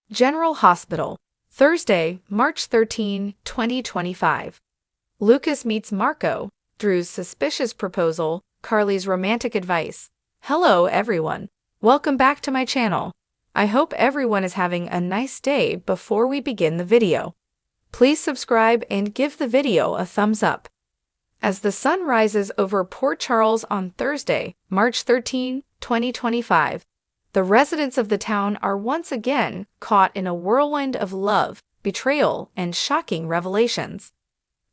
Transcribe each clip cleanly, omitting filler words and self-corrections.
General Hospital, Thursday, March 13, 2025. Lucas meets Marco, Drew's suspicious proposal, Carly's romantic advice. Hello, everyone. Welcome back to my channel. I hope everyone is having a nice day. Before we begin the video, please subscribe and give the video a thumbs up. As the sun rises over Port Charles on Thursday, March 13, 2025, the residents of the town are once again caught in a whirlwind of love, betrayal, and shocking revelations.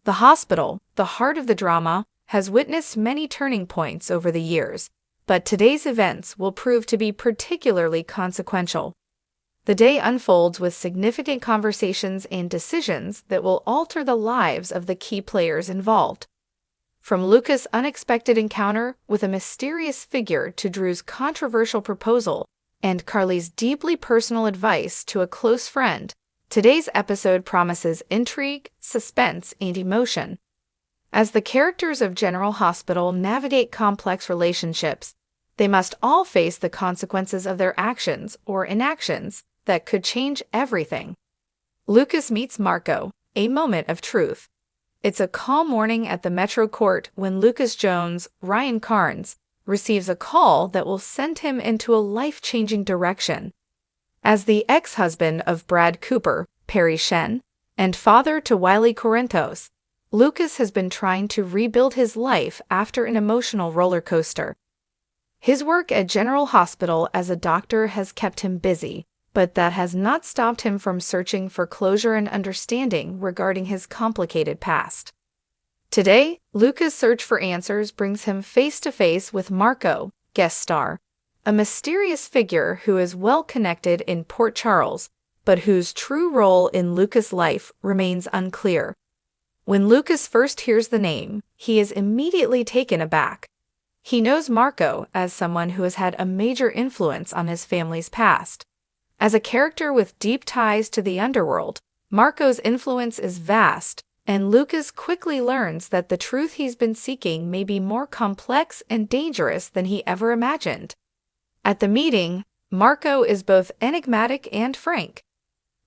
The hospital, the heart of the drama, has witnessed many turning points over the years, but today's events will prove to be particularly consequential. The day unfolds with significant conversations and decisions that will alter the lives of the key players involved. From Lucas' unexpected encounter with a mysterious figure to Drew's controversial proposal and Carly's deeply personal advice to a close friend, today's episode promises intrigue, suspense, and emotion. As the characters of General Hospital navigate complex relationships, they must all face the consequences of their actions or inactions that could change everything. Lucas meets Marco, a moment of truth. It's a calm morning at the Metro Court when Lucas Jones, Ryan Carnes, receives a call that will send him into a life-changing direction. As the ex-husband of Brad Cooper, Perry Shen, and father to Wiley Corinthos, Lucas has been trying to rebuild his life after an emotional roller coaster. His work at General Hospital as a doctor has kept him busy, but that has not stopped him from searching for closure and understanding regarding his complicated past. Today, Lucas' search for answers brings him face-to-face with Marco, guest star, a mysterious figure who is well-connected in Port Charles, but whose true role in Lucas' life remains unclear. When Lucas first hears the name, he is immediately taken aback. He knows Marco as someone who has had a major influence on his family's past. As a character with deep ties to the underworld, Marco's influence is vast, and Lucas quickly learns that the truth he's been seeking may be more complex and dangerous than he ever imagined. At the meeting, Marco is both enigmatic and frank.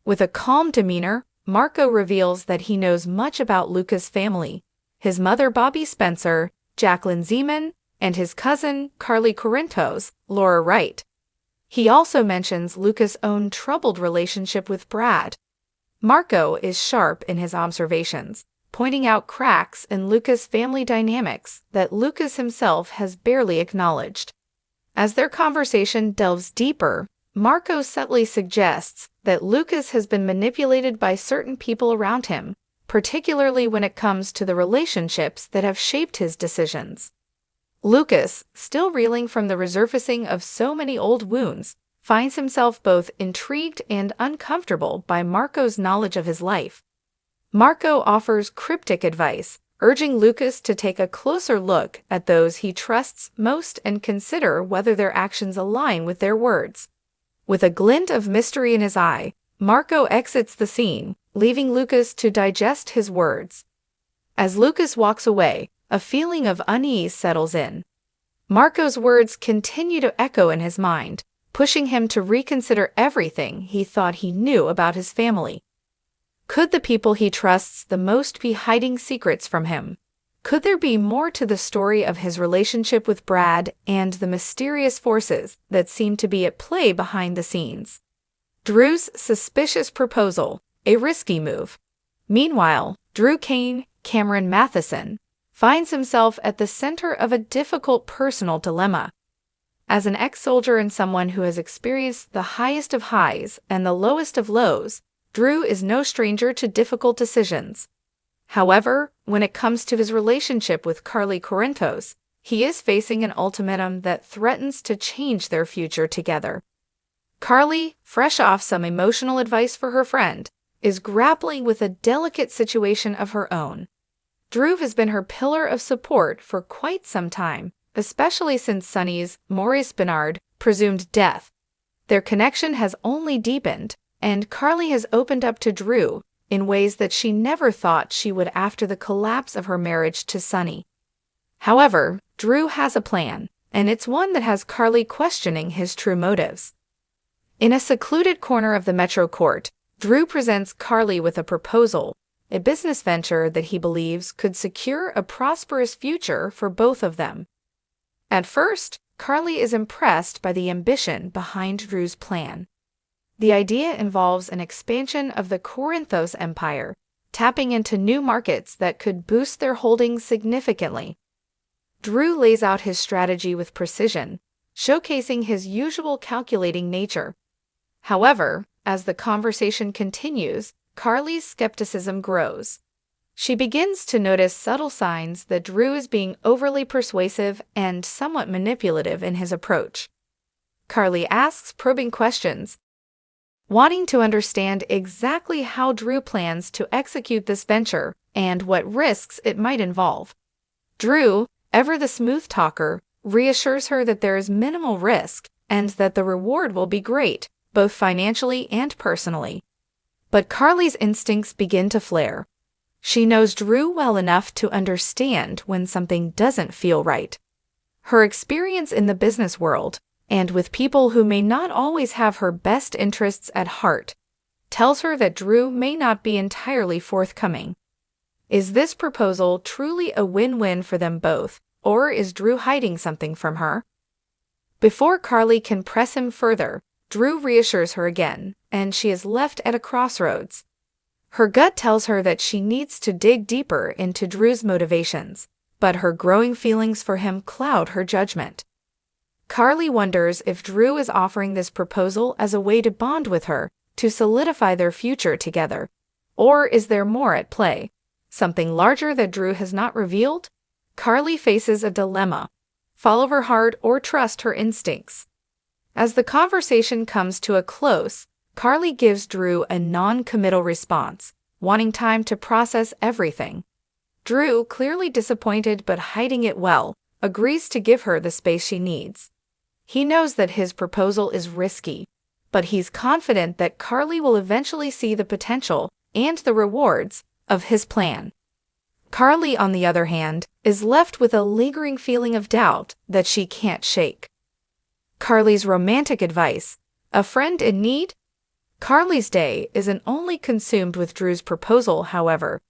With a calm demeanor, Marco reveals that he knows much about Lucas' family, his mother Bobby Spencer, Jacqueline Zeman, and his cousin Carly Corinthos, Laura Wright. He also mentions Lucas' own troubled relationship with Brad. Marco is sharp in his observations, pointing out cracks in Lucas' family dynamics that Lucas himself has barely acknowledged. As their conversation delves deeper, Marco subtly suggests that Lucas has been manipulated by certain people around him, particularly when it comes to the relationships that have shaped his decisions. Lucas, still reeling from the resurfacing of so many old wounds, finds himself both intrigued and uncomfortable by Marco's knowledge of his life. Marco offers cryptic advice, urging Lucas to take a closer look at those he trusts most and consider whether their actions align with their words. With a glint of mystery in his eye, Marco exits the scene, leaving Lucas to digest his words. As Lucas walks away, a feeling of unease settles in. Marco's words continue to echo in his mind, pushing him to reconsider everything he thought he knew about his family. Could the people he trusts the most be hiding secrets from him? Could there be more to the story of his relationship with Brad and the mysterious forces that seem to be at play behind the scenes? Drew's suspicious proposal, a risky move. Meanwhile, Drew Cameron Matheson, finds himself at the center of a difficult personal dilemma. As an ex-soldier and someone who has experienced the highest of highs and the lowest of lows, Drew is no stranger to difficult decisions. However, when it comes to his relationship with Carly Corinthos, he is facing an ultimatum that threatens to change their future together. Carly, fresh off some emotional advice for her friend, is grappling with a delicate situation of her own. Drew has been her pillar of support for quite some time, especially since Sonny's, Maurice Bernard, presumed death. Their connection has only deepened, and Carly has opened up to Drew in ways that she never thought she would after the collapse of her marriage to Sonny. However, Drew has a plan, and it's one that has Carly questioning his true motives. In a secluded corner of the Metro Court, Drew presents Carly with a proposal, a business venture that he believes could secure a prosperous future for both of them. At first, Carly is impressed by the ambition behind Drew's plan. The idea involves an expansion of the Corinthos empire, tapping into new markets that could boost their holdings significantly. Drew lays out his strategy with precision, showcasing his usual calculating nature. However, as the conversation continues, Carly's skepticism grows. She begins to notice subtle signs that Drew is being overly persuasive and somewhat manipulative in his approach. Carly asks probing questions, wanting to understand exactly how Drew plans to execute this venture and what risks it might involve. Drew, ever the smooth talker, reassures her that there is minimal risk and that the reward will be great, both financially and personally. But Carly's instincts begin to flare. She knows Drew well enough to understand when something doesn't feel right. Her experience in the business world, and with people who may not always have her best interests at heart, tells her that Drew may not be entirely forthcoming. Is this proposal truly a win-win for them both, or is Drew hiding something from her? Before Carly can press him further, Drew reassures her again, and she is left at a crossroads. Her gut tells her that she needs to dig deeper into Drew's motivations, but her growing feelings for him cloud her judgment. Carly wonders if Drew is offering this proposal as a way to bond with her, to solidify their future together. Or is there more at play? Something larger that Drew has not revealed? Carly faces a dilemma: follow her heart or trust her instincts. As the conversation comes to a close, Carly gives Drew a non-committal response, wanting time to process everything. Drew, clearly disappointed but hiding it well, agrees to give her the space she needs. He knows that his proposal is risky, but he's confident that Carly will eventually see the potential and the rewards of his plan. Carly, on the other hand, is left with a lingering feeling of doubt that she can't shake. Carly's romantic advice: a friend in need? Carly's day isn't only consumed with Drew's proposal, however.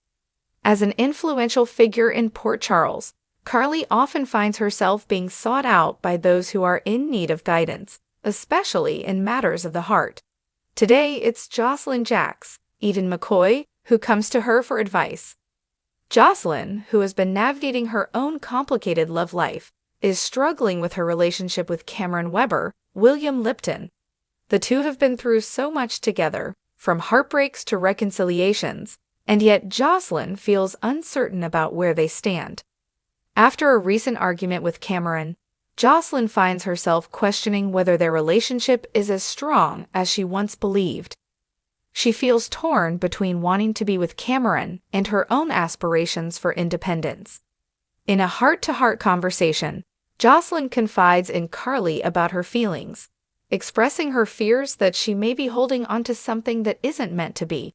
As an influential figure in Port Charles, Carly often finds herself being sought out by those who are in need of guidance, especially in matters of the heart. Today, it's Jocelyn Jacks, Eden McCoy, who comes to her for advice. Jocelyn, who has been navigating her own complicated love life, is struggling with her relationship with Cameron Weber, William Lipton. The two have been through so much together, from heartbreaks to reconciliations, and yet Jocelyn feels uncertain about where they stand. After a recent argument with Cameron, Jocelyn finds herself questioning whether their relationship is as strong as she once believed. She feels torn between wanting to be with Cameron and her own aspirations for independence. In a heart-to-heart conversation, Jocelyn confides in Carly about her feelings, expressing her fears that she may be holding onto something that isn't meant to be.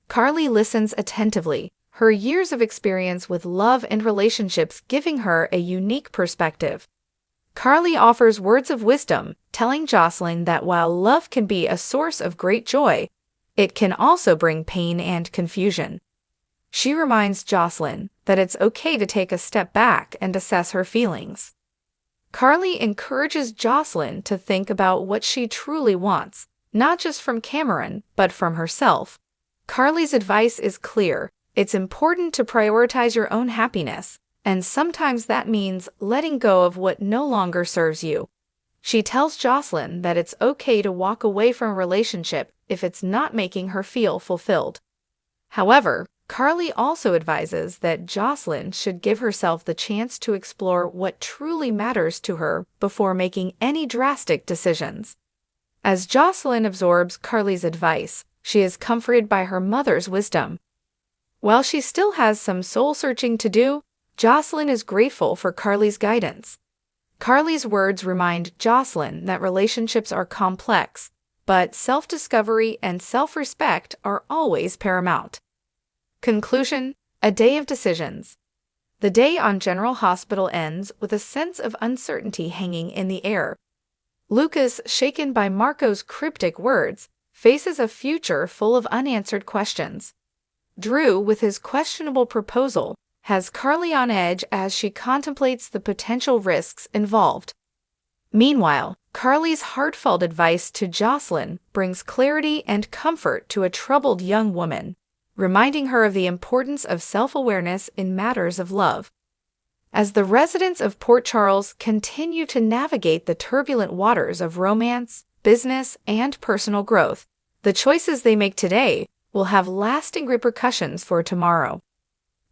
Carly listens attentively, her years of experience with love and relationships giving her a unique perspective. Carly offers words of wisdom, telling Jocelyn that while love can be a source of great joy, it can also bring pain and confusion. She reminds Jocelyn that it's okay to take a step back and assess her feelings. Carly encourages Jocelyn to think about what she truly wants, not just from Cameron, but from herself. Carly's advice is clear: it's important to prioritize your own happiness, and sometimes that means letting go of what no longer serves you. She tells Jocelyn that it's okay to walk away from a relationship if it's not making her feel fulfilled. However, Carly also advises that Jocelyn should give herself the chance to explore what truly matters to her before making any drastic decisions. As Jocelyn absorbs Carly's advice, she is comforted by her mother's wisdom. While she still has some soul-searching to do, Jocelyn is grateful for Carly's guidance. Carly's words remind Jocelyn that relationships are complex, but self-discovery and self-respect are always paramount. Conclusion: a day of decisions. The day on General Hospital ends with a sense of uncertainty hanging in the air. Lucas, shaken by Marco's cryptic words, faces a future full of unanswered questions. Drew, with his questionable proposal, has Carly on edge as she contemplates the potential risks involved. Meanwhile, Carly's heartfelt advice to Jocelyn brings clarity and comfort to a troubled young woman, reminding her of the importance of self-awareness in matters of love. As the residents of Port Charles continue to navigate the turbulent waters of romance, business, and personal growth, the choices they make today will have lasting repercussions for tomorrow.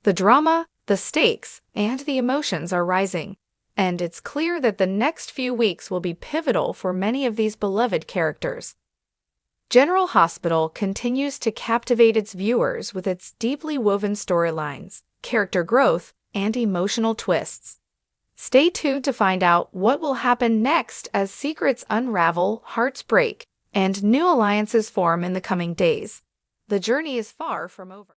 The drama, the stakes, and the emotions are rising, and it's clear that the next few weeks will be pivotal for many of these beloved characters. General Hospital continues to captivate its viewers with its deeply woven storylines, character growth, and emotional twists. Stay tuned to find out what will happen next as secrets unravel, hearts break, and new alliances form in the coming days. The journey is far from over.